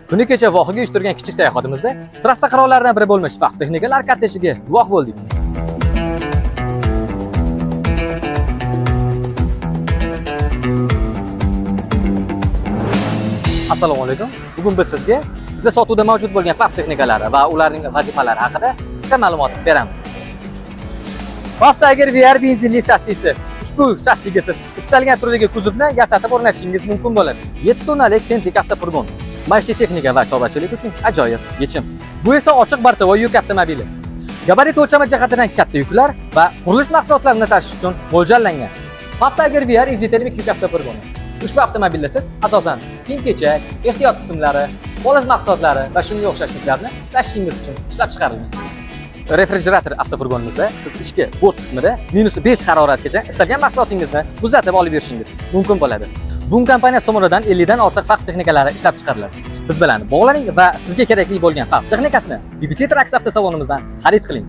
Kuni kecha vohaga uyushtirgan kichik sayohatimizda trassa qirolaridan biri bo'lmish FAF texnikalar kortejiga guvoh bo'ldik. Assalomu alaykum. Bugun biz sizga bizda sotuvda mavjud bo'lgan FAF texnikalari va ularning vazifalari haqida qisqa ma'lumot beramiz. FAF Tiger VR benzinli shassisi. Ushbu shassiga siz istalgan turdagi kuzovni yasatib o'rnatishingiz mumkin bo'ladi. 7 tonnalik tentik avtofurgon. Maishiy texnika va chorvachilik uchun ajoyib yechim. Bu esa ochiq bartava yuk avtomobili. Gabarit o'lchami jihatidan katta yuklar va qurilish mahsulotlarini tashish uchun mo'ljallangan. FAF Tiger VR izotermik yuk avtofurgoni. Ushbu avtomobilda siz asosan kiyim-kechak, ehtiyot qismlari, polish mahsulotlari va shunga o'xshash yuklarni tashishingiz uchun ishlab chiqarilgan. Refrigerator avtofurgonimizda siz ichki bort qismida -5 haroratgacha istalgan mahsulotingizni muzlatib olib yurishingiz mumkin bo'ladi. Bun kompaniya tomonidan 50 dan ortiq FAF texnikalari ishlab chiqariladi. Biz bilan bog'laning va sizga kerakli bo'lgan FAF texnikasini BBC Trax avtosalonimizdan xarid qiling.